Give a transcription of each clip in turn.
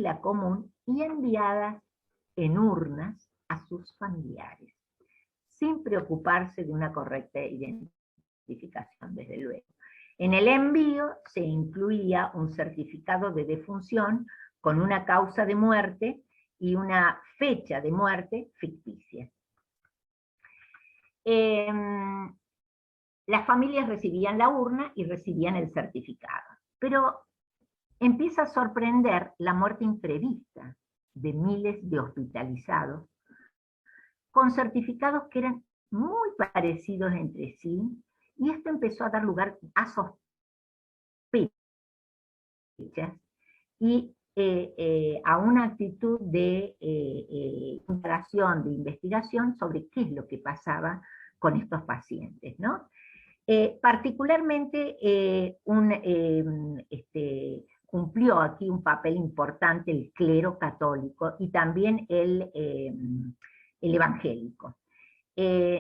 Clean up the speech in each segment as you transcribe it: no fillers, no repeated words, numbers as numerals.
la común y enviadas en urnas a sus familiares, sin preocuparse de una correcta identificación, desde luego. En el envío se incluía un certificado de defunción con una causa de muerte y una fecha de muerte ficticia. Las familias recibían la urna y recibían el certificado. Pero empieza a sorprender la muerte imprevista de miles de hospitalizados, con certificados que eran muy parecidos entre sí, y esto empezó a dar lugar a sospechas y a una actitud de indagación, de investigación sobre qué es lo que pasaba con estos pacientes, ¿no? Particularmente cumplió aquí un papel importante el clero católico y también el evangélico.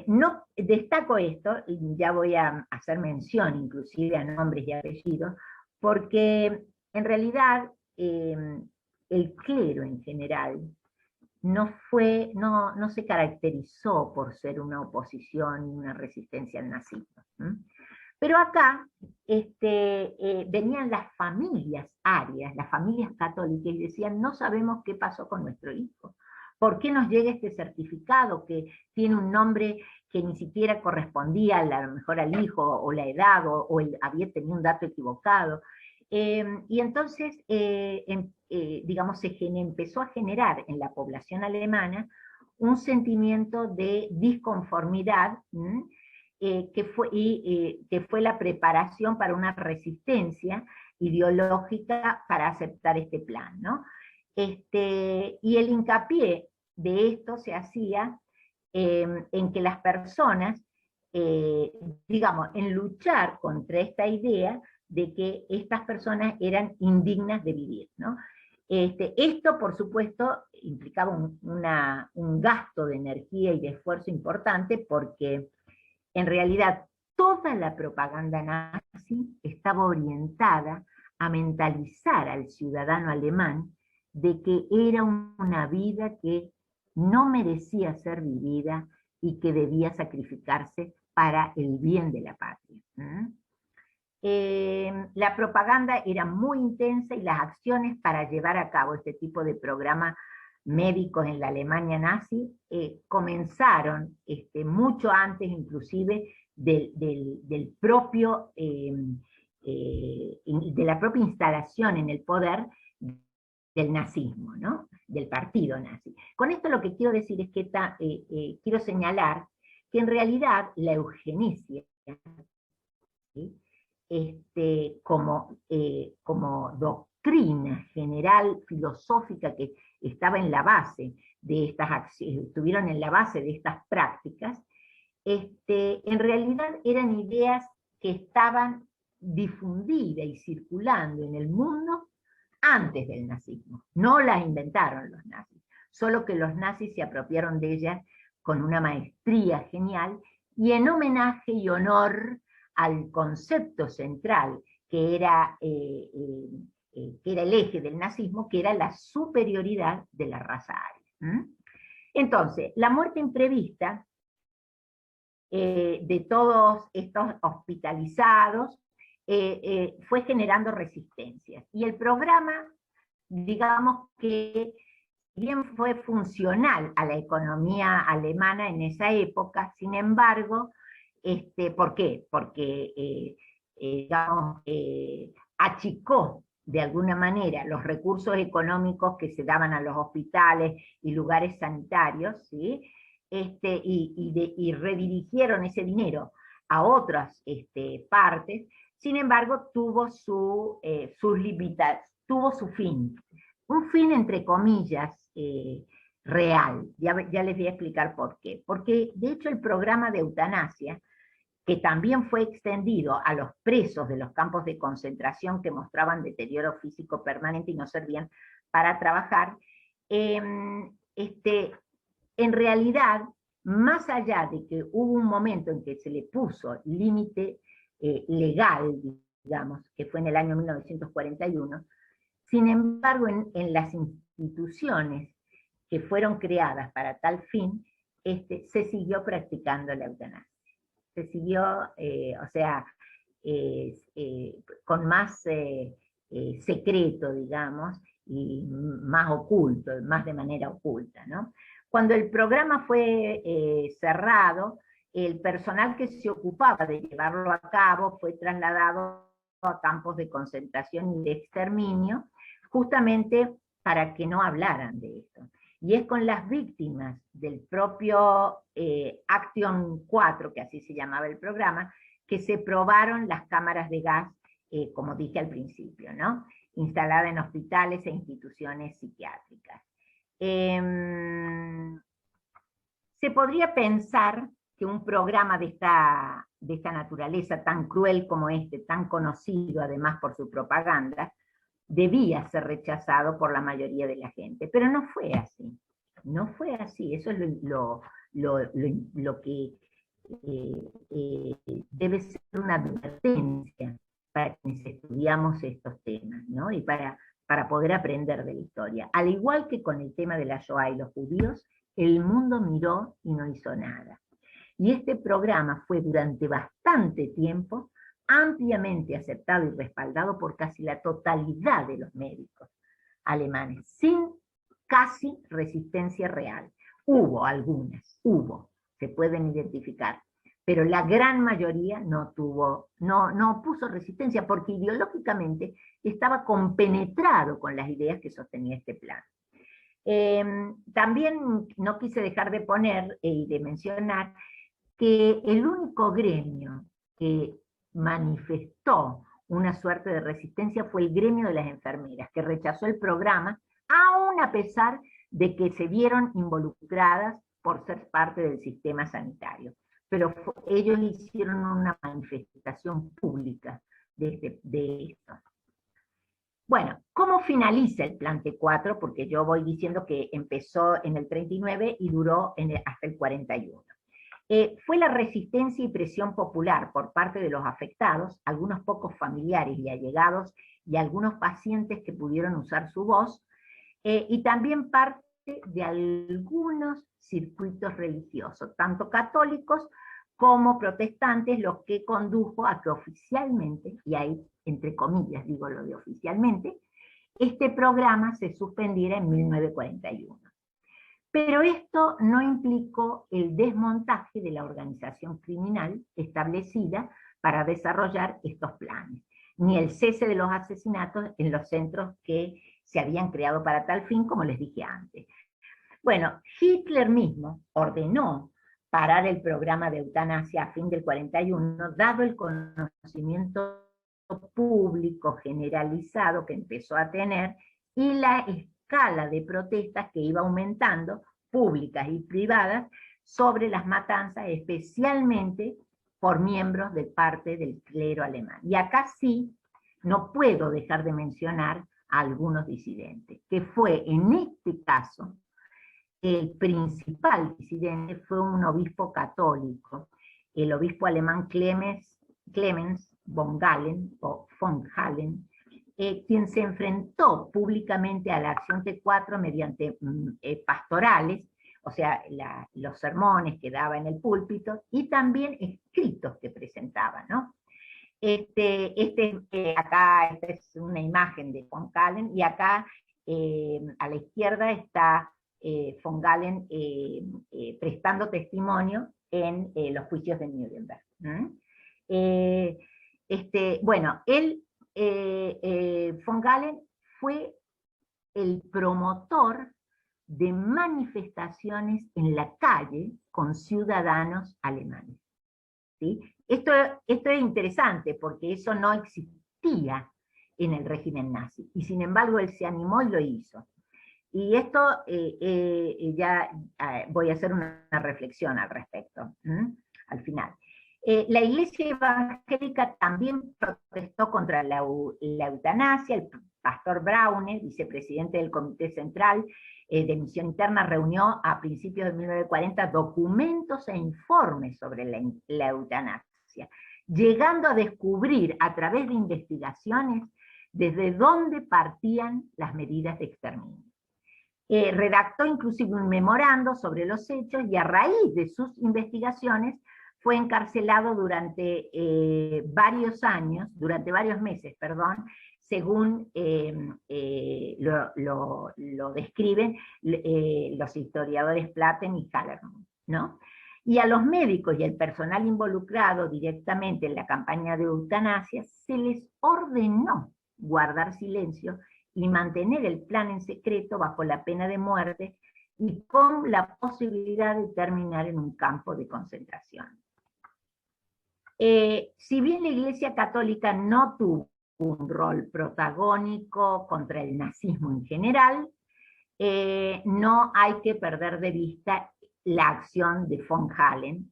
No destaco esto, y ya voy a hacer mención inclusive a nombres y apellidos, porque en realidad el clero en general no se caracterizó por ser una oposición y una resistencia al nazismo. Pero acá venían las familias arias, las familias católicas, y decían: no sabemos qué pasó con nuestro hijo. ¿Por qué nos llega este certificado que tiene un nombre que ni siquiera correspondía a lo mejor al hijo, o la edad, o había tenido un dato equivocado? Y entonces, digamos, empezó a generar en la población alemana un sentimiento de disconformidad, que fue la preparación para una resistencia ideológica para aceptar este plan, ¿no? Y el hincapié de esto se hacía en que las personas, digamos, en luchar contra esta idea de que estas personas eran indignas de vivir, ¿no? Esto, por supuesto, implicaba un gasto de energía y de esfuerzo importante, porque en realidad toda la propaganda nazi estaba orientada a mentalizar al ciudadano alemán de que era una vida que no merecía ser vivida y que debía sacrificarse para el bien de la patria. La propaganda era muy intensa, y las acciones para llevar a cabo este tipo de programas médicos en la Alemania nazi comenzaron mucho antes inclusive de la propia instalación en el poder del nazismo, ¿no? Del partido nazi. Con esto lo que quiero decir es que quiero señalar que en realidad la eugenesia, ¿sí?, como doctrina general filosófica que estaba en la base de estas acciones, estuvieron en la base de estas prácticas, en realidad eran ideas que estaban difundidas y circulando en el mundo antes del nazismo. No las inventaron los nazis, solo que los nazis se apropiaron de ellas con una maestría genial, y en homenaje y honor al concepto central que era el eje del nazismo, que era la superioridad de la raza aria. Entonces, la muerte imprevista de todos estos hospitalizados fue generando resistencias. Y el programa, digamos que bien fue funcional a la economía alemana en esa época, sin embargo, ¿por qué? Porque digamos, achicó de alguna manera los recursos económicos que se daban a los hospitales y lugares sanitarios, ¿sí? Y redirigieron ese dinero a otras partes. Sin embargo, tuvo su fin, un fin entre comillas real. Ya les voy a explicar por qué. Porque de hecho el programa de eutanasia, que también fue extendido a los presos de los campos de concentración que mostraban deterioro físico permanente y no servían para trabajar, en realidad, más allá de que hubo un momento en que se le puso límite legal, digamos, que fue en el año 1941, Sin embargo, en las instituciones que fueron creadas para tal fin, se siguió practicando la eutanasia. Se siguió, o sea, con más secreto, digamos, y más oculto, más de manera oculta, ¿no? Cuando el programa fue cerrado, el personal que se ocupaba de llevarlo a cabo fue trasladado a campos de concentración y de exterminio, justamente para que no hablaran de esto. Y es con las víctimas del propio Action 4, que así se llamaba el programa, que se probaron las cámaras de gas, como dije al principio, ¿no? Instaladas en hospitales e instituciones psiquiátricas. Se podría pensar que un programa de esta naturaleza tan cruel como este, tan conocido además por su propaganda, debía ser rechazado por la mayoría de la gente, pero no fue así. No fue así, eso es lo que debe ser una advertencia para quienes estudiamos estos temas, ¿no? Y para poder aprender de la historia. Al igual que con el tema de la Shoah y los judíos, el mundo miró y no hizo nada. Y este programa fue durante bastante tiempo ampliamente aceptado y respaldado por casi la totalidad de los médicos alemanes, sin casi resistencia real. Hubo algunas, se pueden identificar, pero la gran mayoría no puso resistencia porque ideológicamente estaba compenetrado con las ideas que sostenía este plan. También no quise dejar de poner y de mencionar que el único gremio que manifestó una suerte de resistencia fue el gremio de las enfermeras, que rechazó el programa, aún a pesar de que se vieron involucradas por ser parte del sistema sanitario. Pero ellos hicieron una manifestación pública de esto. Bueno, ¿cómo finaliza el Plan T4? Porque yo voy diciendo que empezó en el 39 y duró hasta el 41. Fue la resistencia y presión popular por parte de los afectados, algunos pocos familiares y allegados y algunos pacientes que pudieron usar su voz, y también parte de algunos circuitos religiosos, tanto católicos como protestantes, lo que condujo a que oficialmente, y ahí entre comillas digo lo de oficialmente, este programa se suspendiera en 1941. Pero esto no implicó el desmontaje de la organización criminal establecida para desarrollar estos planes, ni el cese de los asesinatos en los centros que se habían creado para tal fin, como les dije antes. Bueno, Hitler mismo ordenó parar el programa de eutanasia a fin del 41, dado el conocimiento público generalizado que empezó a tener y la escala de protestas que iba aumentando, públicas y privadas, sobre las matanzas, especialmente por miembros de parte del clero alemán. Y acá sí, no puedo dejar de mencionar a algunos disidentes, que fue en este caso, el principal disidente fue un obispo católico, el obispo alemán Clemens von Galen, o von Galen, quien se enfrentó públicamente a la acción T4 mediante pastorales, o sea, los sermones que daba en el púlpito, y también escritos que presentaba, ¿no? Acá esta es una imagen de von Galen, y acá a la izquierda está von Galen prestando testimonio en los juicios de Nuremberg. Bueno, él, von Galen fue el promotor de manifestaciones en la calle con ciudadanos alemanes. ¿Sí? Esto es interesante porque eso no existía en el régimen nazi, y sin embargo él se animó y lo hizo. Y esto ya voy a hacer una reflexión al respecto, al final. La Iglesia evangélica también protestó contra la eutanasia. El pastor Braune, vicepresidente del Comité Central de Misión Interna, reunió a principios de 1940 documentos e informes sobre la eutanasia, llegando a descubrir a través de investigaciones desde dónde partían las medidas de exterminio. Redactó inclusive un memorando sobre los hechos y a raíz de sus investigaciones fue encarcelado durante varios meses, según lo describen los historiadores Platen y Hallerman, ¿no? Y a los médicos y al personal involucrado directamente en la campaña de eutanasia se les ordenó guardar silencio y mantener el plan en secreto bajo la pena de muerte y con la posibilidad de terminar en un campo de concentración. Si bien la Iglesia Católica no tuvo un rol protagónico contra el nazismo en general, no hay que perder de vista la acción de von Hallen,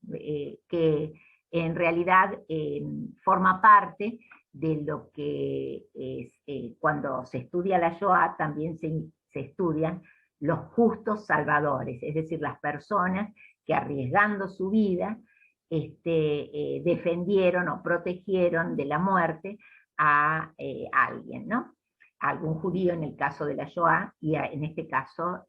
que en realidad forma parte de lo que es, cuando se estudia la Shoah también se estudian los justos salvadores, es decir, las personas que arriesgando su vida defendieron o protegieron de la muerte a alguien, ¿no? A algún judío en el caso de la Shoah, y en este caso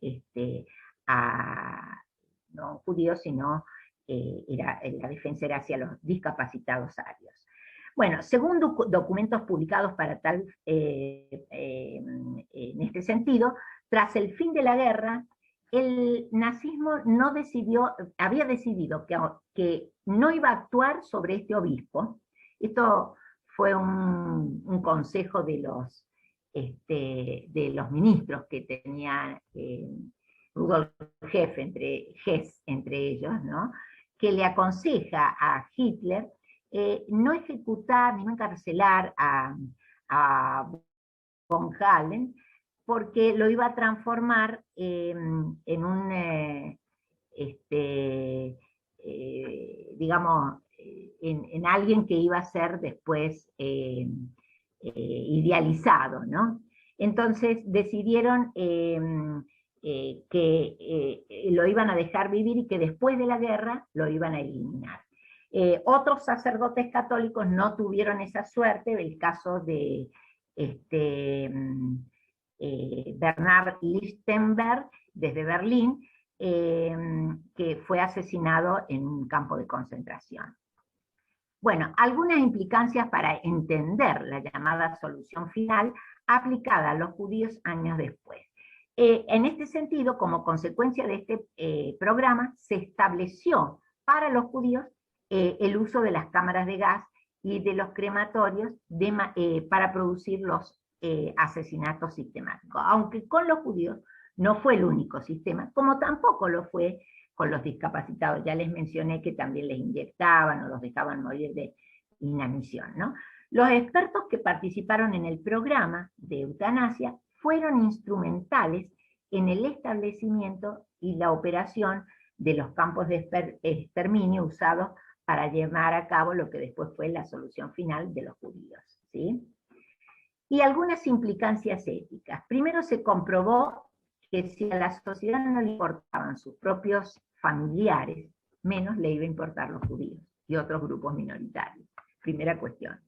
no judíos, sino la defensa era hacia los discapacitados arios. Bueno, según documentos publicados para tal, en este sentido, tras el fin de la guerra, el nazismo había decidido que no iba a actuar sobre este obispo. Esto fue un consejo de los ministros que tenía Rudolf Hess entre ellos, ¿no? Que le aconseja a Hitler no ejecutar ni no encarcelar a von Hallen, porque lo iba a transformar en un, digamos, en alguien que iba a ser después idealizado, ¿no? Entonces decidieron que lo iban a dejar vivir y que después de la guerra lo iban a eliminar. Otros sacerdotes católicos no tuvieron esa suerte, el caso de Bernard Lichtenberg, desde Berlín, que fue asesinado en un campo de concentración. Bueno, algunas implicancias para entender la llamada solución final aplicada a los judíos años después. En este sentido, como consecuencia de este programa, se estableció para los judíos el uso de las cámaras de gas y de los crematorios para producir los asesinatos sistemáticos, aunque con los judíos no fue el único sistema, como tampoco lo fue con los discapacitados. Ya les mencioné que también les inyectaban o los dejaban morir de inanición, ¿no? Los expertos que participaron en el programa de eutanasia fueron instrumentales en el establecimiento y la operación de los campos de exterminio usados para llevar a cabo lo que después fue la solución final de los judíos, ¿sí? Y algunas implicancias éticas. Primero se comprobó que si a la sociedad no le importaban sus propios familiares, menos le iba a importar los judíos y otros grupos minoritarios. Primera cuestión.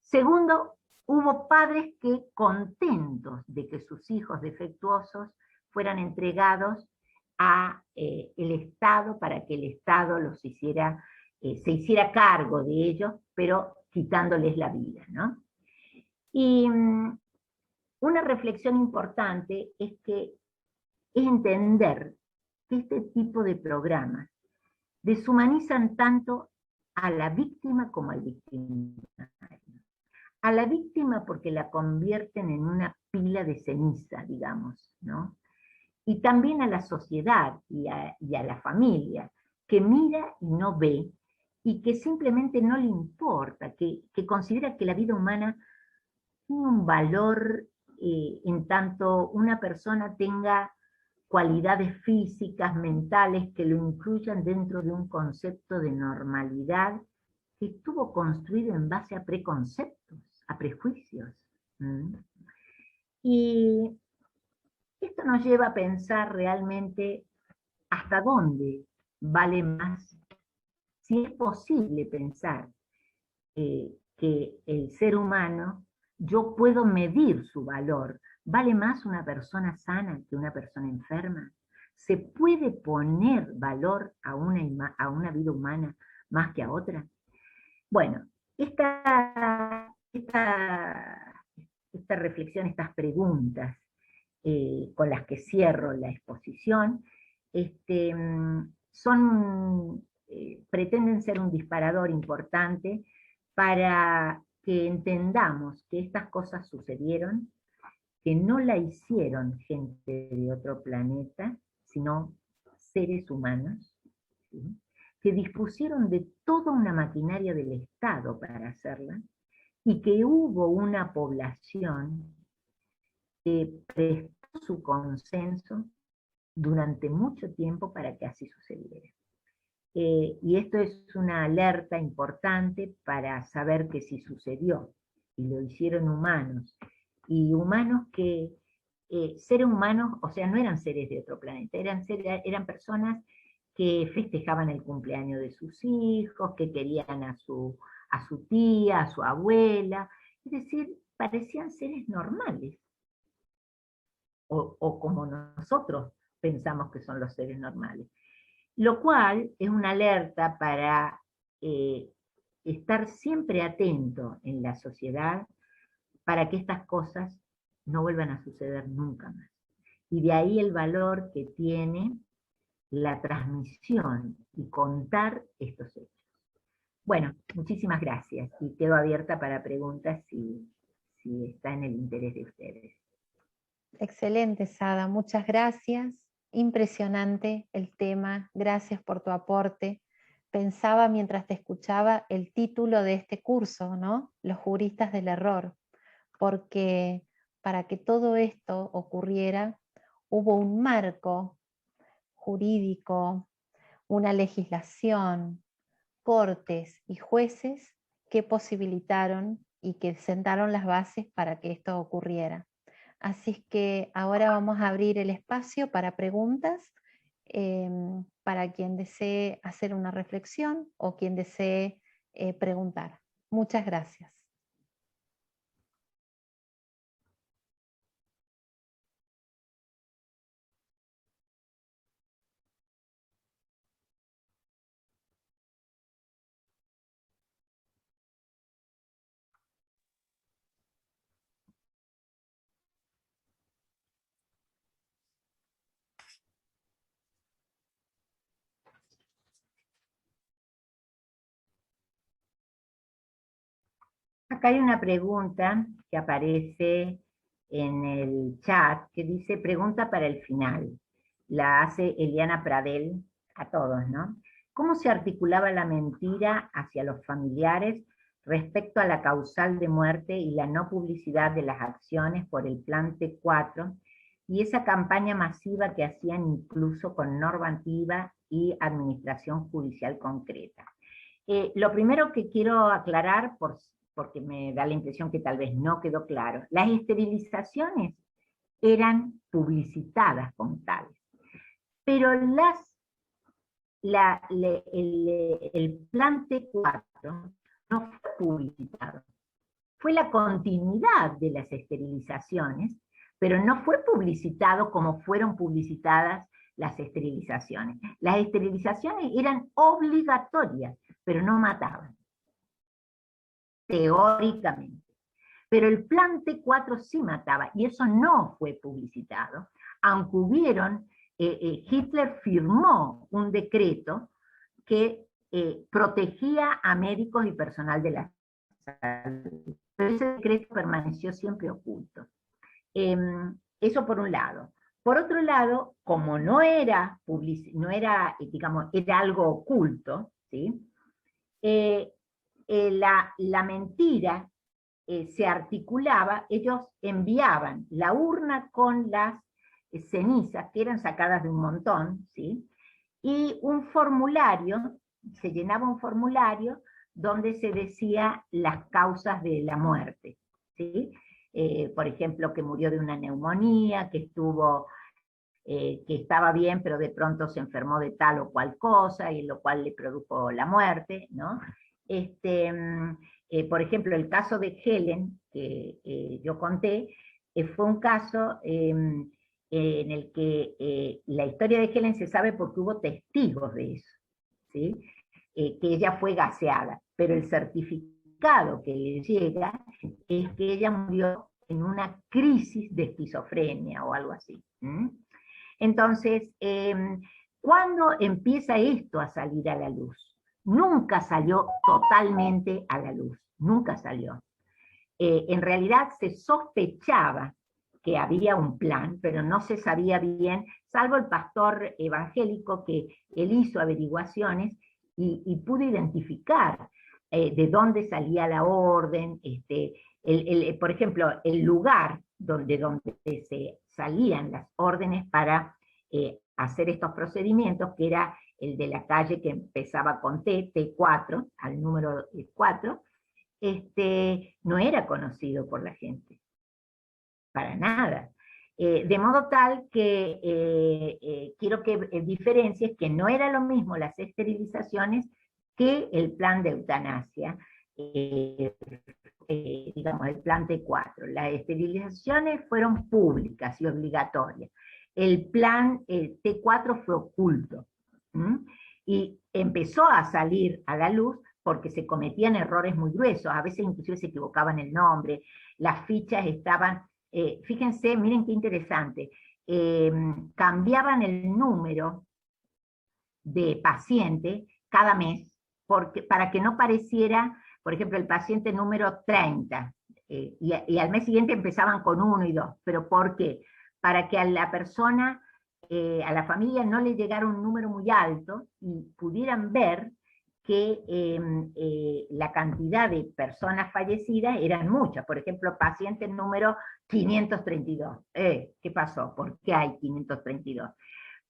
Segundo, hubo padres que, contentos de que sus hijos defectuosos fueran entregados a el Estado para que el Estado se hiciera cargo de ellos, pero quitándoles la vida, ¿no? Y una reflexión importante es entender que este tipo de programas deshumanizan tanto a la víctima como al victimario. A la víctima porque la convierten en una pila de ceniza, digamos, ¿no? Y también a la sociedad y a la familia, que mira y no ve, y que simplemente no le importa, que considera que la vida humana tiene un valor en tanto una persona tenga cualidades físicas, mentales, que lo incluyan dentro de un concepto de normalidad que estuvo construido en base a preconceptos, a prejuicios. Y esto nos lleva a pensar realmente hasta dónde vale más, si es posible pensar que el ser humano yo puedo medir su valor. ¿Vale más una persona sana que una persona enferma? ¿Se puede poner valor a una vida humana más que a otra? Bueno, esta reflexión, estas preguntas con las que cierro la exposición, pretenden ser un disparador importante para que entendamos que estas cosas sucedieron, que no la hicieron gente de otro planeta, sino seres humanos, ¿sí? Que dispusieron de toda una maquinaria del Estado para hacerla, y que hubo una población que prestó su consenso durante mucho tiempo para que así sucediera. Y esto es una alerta importante para saber que si sucedió, y lo hicieron humanos, y humanos que, seres humanos, o sea, no eran seres de otro planeta, eran personas que festejaban el cumpleaños de sus hijos, que querían a su tía, a su abuela, es decir, parecían seres normales, o como nosotros pensamos que son los seres normales. Lo cual es una alerta para estar siempre atento en la sociedad para que estas cosas no vuelvan a suceder nunca más. Y de ahí el valor que tiene la transmisión y contar estos hechos. Bueno, muchísimas gracias y quedo abierta para preguntas si está en el interés de ustedes. Excelente, Sada, muchas gracias. Impresionante el tema, gracias por tu aporte. Pensaba mientras te escuchaba el título de este curso, ¿no? Los juristas del error, porque para que todo esto ocurriera hubo un marco jurídico, una legislación, cortes y jueces que posibilitaron y que sentaron las bases para que esto ocurriera. Así es que ahora vamos a abrir el espacio para preguntas, para quien desee hacer una reflexión o quien desee preguntar. Muchas gracias. Acá hay una pregunta que aparece en el chat que dice pregunta para el final. La hace Eliana Pradel a todos, ¿no? ¿Cómo se articulaba la mentira hacia los familiares respecto a la causal de muerte y la no publicidad de las acciones por el Plan T4 y esa campaña masiva que hacían incluso con normativa y administración judicial concreta? Lo primero que quiero aclarar, porque me da la impresión que tal vez no quedó claro, las esterilizaciones eran publicitadas como tales, pero el plan T4 no fue publicitado. Fue la continuidad de las esterilizaciones, pero no fue publicitado como fueron publicitadas las esterilizaciones. Las esterilizaciones eran obligatorias, pero no mataban, teóricamente. Pero el plan T4 sí mataba, y eso no fue publicitado, aunque Hitler firmó un decreto que protegía a médicos y personal de la salud. Pero ese decreto permaneció siempre oculto. Eso por un lado. Por otro lado, como no era, digamos, era algo oculto, ¿sí? La mentira se articulaba, ellos enviaban la urna con las cenizas, que eran sacadas de un montón, ¿sí? Y un formulario, se llenaba un formulario donde se decía las causas de la muerte, ¿sí? Por ejemplo, que murió de una neumonía, que estaba bien, pero de pronto se enfermó de tal o cual cosa, y lo cual le produjo la muerte, ¿no? por ejemplo, el caso de Helen, que yo conté, fue un caso en el que la historia de Helen se sabe porque hubo testigos de eso, ¿sí? Que ella fue gaseada, pero el certificado que le llega es que ella murió en una crisis de esquizofrenia o algo así. Entonces, ¿cuándo empieza esto a salir a la luz? Nunca salió totalmente a la luz, nunca salió. En realidad se sospechaba que había un plan, pero no se sabía bien, salvo el pastor evangélico que él hizo averiguaciones y pudo identificar de dónde salía la orden, por ejemplo, el lugar donde se salían las órdenes para hacer estos procedimientos, que era el de la calle que empezaba con T4, al número 4, no era conocido por la gente, para nada. De modo tal que quiero que diferencies que no era lo mismo las esterilizaciones que el plan de eutanasia, digamos el plan T4. Las esterilizaciones fueron públicas y obligatorias. El plan T4 fue oculto. Y empezó a salir a la luz porque se cometían errores muy gruesos, a veces inclusive se equivocaban el nombre, las fichas estaban, fíjense, miren qué interesante, cambiaban el número de paciente cada mes, para que no pareciera, por ejemplo, el paciente número 30, y al mes siguiente empezaban con 1 y 2, pero ¿por qué? Para que a la persona, a la familia no le llegara un número muy alto y pudieran ver que la cantidad de personas fallecidas eran muchas. Por ejemplo, paciente número 532. ¿Qué pasó? ¿Por qué hay 532?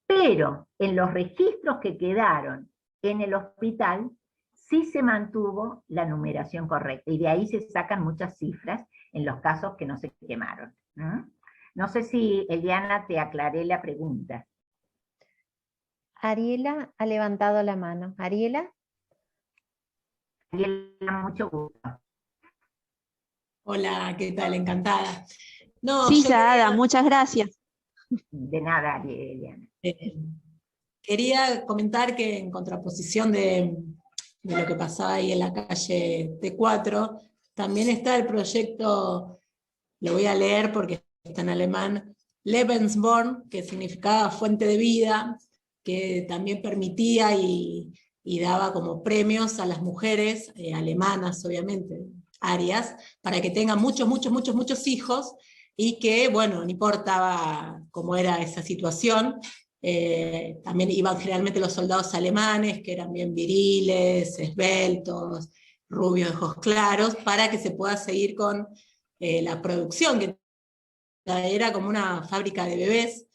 Pero en los registros que quedaron en el hospital, sí se mantuvo la numeración correcta, y de ahí se sacan muchas cifras en los casos que no se quemaron. No sé si, Eliana, te aclaré la pregunta. Ariela ha levantado la mano. Ariela. Mucho gusto. Hola, ¿qué tal? Encantada. No, sí, Saada, muchas gracias. De nada, Eliana. Quería comentar que en contraposición de lo que pasaba ahí en la calle T4, también está el proyecto, lo voy a leer porque está en alemán, Lebensborn, que significaba fuente de vida, que también permitía y daba como premios a las mujeres alemanas, obviamente, arias, para que tengan muchos hijos, y que, bueno, no importaba cómo era esa situación, también iban generalmente los soldados alemanes, que eran bien viriles, esbeltos, rubios, de ojos claros, para que se pueda seguir con la producción, que era como una fábrica de bebés.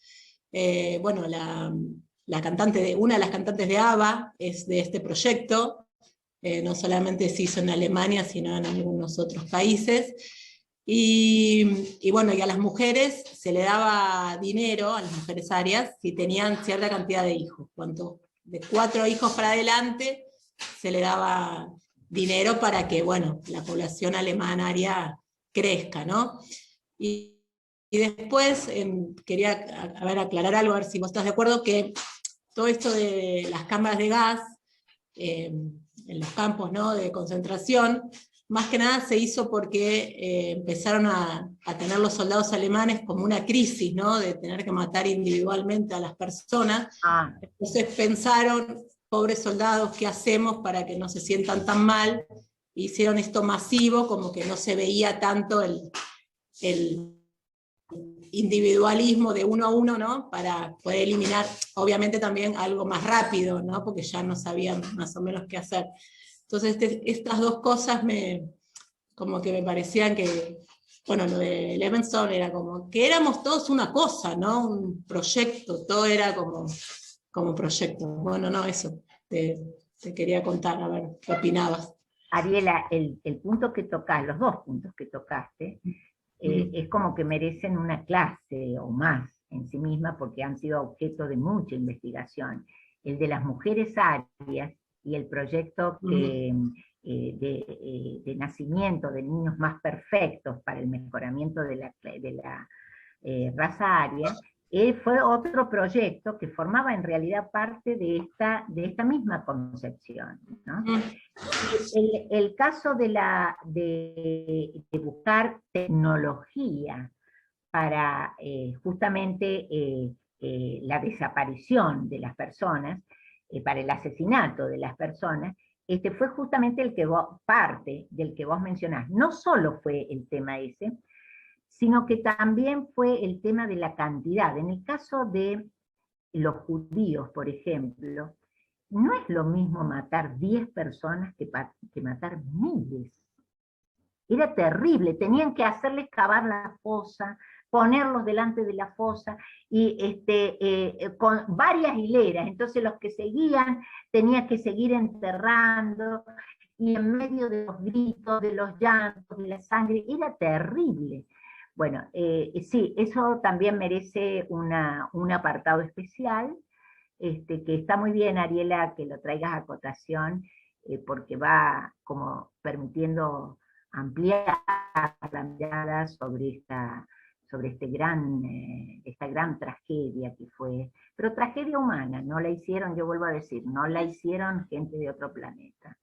Bueno, una de las cantantes de ABBA es de este proyecto, no solamente se hizo en Alemania, sino en algunos otros países. Y bueno, y a las mujeres se le daba dinero, a las mujeres arias, si tenían cierta cantidad de hijos. De 4 hijos para adelante se le daba dinero para que, bueno, la población alemana aria crezca, ¿no? Y después quería aclarar algo, a ver si vos estás de acuerdo, que todo esto de las cámaras de gas en los campos, ¿no?, de concentración, más que nada se hizo porque empezaron a tener los soldados alemanes como una crisis, ¿no?, de tener que matar individualmente a las personas. Entonces pensaron, pobres soldados, ¿qué hacemos para que no se sientan tan mal? Hicieron esto masivo, como que no se veía tanto el individualismo de uno a uno, ¿no?, para poder eliminar, obviamente también algo más rápido, ¿no?, porque ya no sabían más o menos qué hacer. Entonces estas dos cosas como que me parecían que, bueno, lo de Levenson era como que éramos todos una cosa, ¿no?, un proyecto, todo era como proyecto. Bueno, no, eso te quería contar, a ver, ¿qué opinabas? Ariela, el punto que tocas, los dos puntos que tocaste, es como que merecen una clase o más en sí misma, porque han sido objeto de mucha investigación. El de las mujeres arias y el proyecto que de nacimiento de niños más perfectos para el mejoramiento de la raza aria, fue otro proyecto que formaba en realidad parte de esta misma concepción, ¿no? El caso de buscar tecnología para justamente la desaparición de las personas, para el asesinato de las personas, fue justamente parte del que vos mencionás. No solo fue el tema ese, sino que también fue el tema de la cantidad. En el caso de los judíos, por ejemplo, no es lo mismo matar 10 personas que matar miles. Era terrible, tenían que hacerles cavar la fosa, ponerlos delante de la fosa, y con varias hileras, entonces los que seguían tenían que seguir enterrando, y en medio de los gritos, de los llantos, de la sangre, era terrible. Bueno, sí, eso también merece un apartado especial, que está muy bien, Ariela, que lo traigas a cotación, porque va como permitiendo ampliar la mirada sobre esta gran tragedia que fue, pero tragedia humana, no la hicieron, yo vuelvo a decir, no la hicieron gente de otro planeta.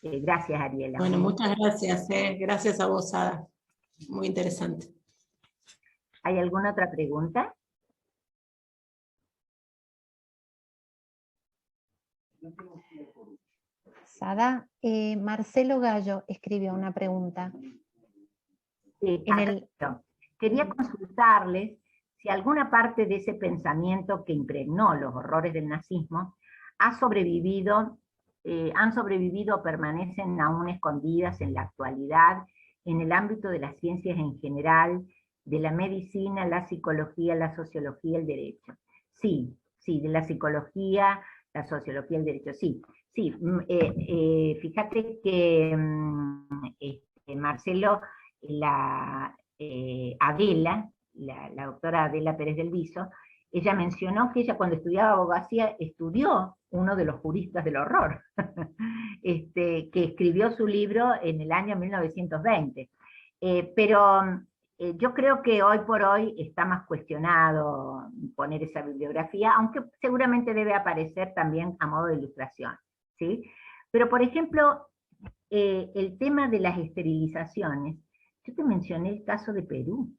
Gracias, Ariela. Bueno, muchas gracias, gracias a vos, Ada, muy interesante. ¿Hay alguna otra pregunta? Sada, Marcelo Gallo escribió una pregunta. Sí, quería consultarles si alguna parte de ese pensamiento que impregnó los horrores del nazismo han sobrevivido o permanecen aún escondidas en la actualidad en el ámbito de las ciencias en general, de la medicina, la psicología, la sociología, el derecho. Sí, de la psicología, la sociología, el derecho, sí. Sí, fíjate que Marcelo, Adela, la doctora Adela Pérez del Viso, ella mencionó que ella cuando estudiaba abogacía estudió uno de los juristas del horror, que escribió su libro en el año 1920. Pero yo creo que hoy por hoy está más cuestionado poner esa bibliografía, aunque seguramente debe aparecer también a modo de ilustración, ¿sí? Pero por ejemplo, el tema de las esterilizaciones, yo te mencioné el caso de Perú.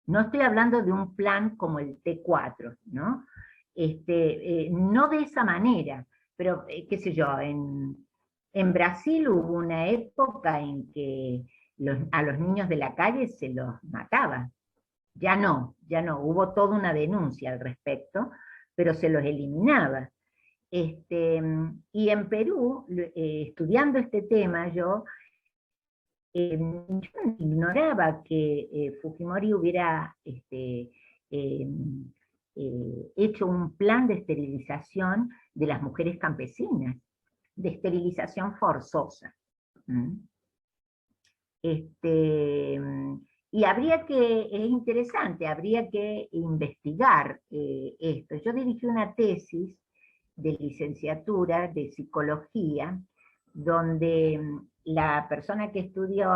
No estoy hablando de un plan como el T4, ¿no? No de esa manera, pero qué sé yo, en Brasil hubo una época en que a los niños de la calle se los mataba. Ya no, hubo toda una denuncia al respecto, pero se los eliminaba. Y en Perú, estudiando este tema, yo ignoraba que Fujimori hubiera hecho un plan de esterilización de las mujeres campesinas, de esterilización forzosa. Y es interesante, habría que investigar esto. Yo dirigí una tesis de licenciatura de psicología, donde la persona que estudió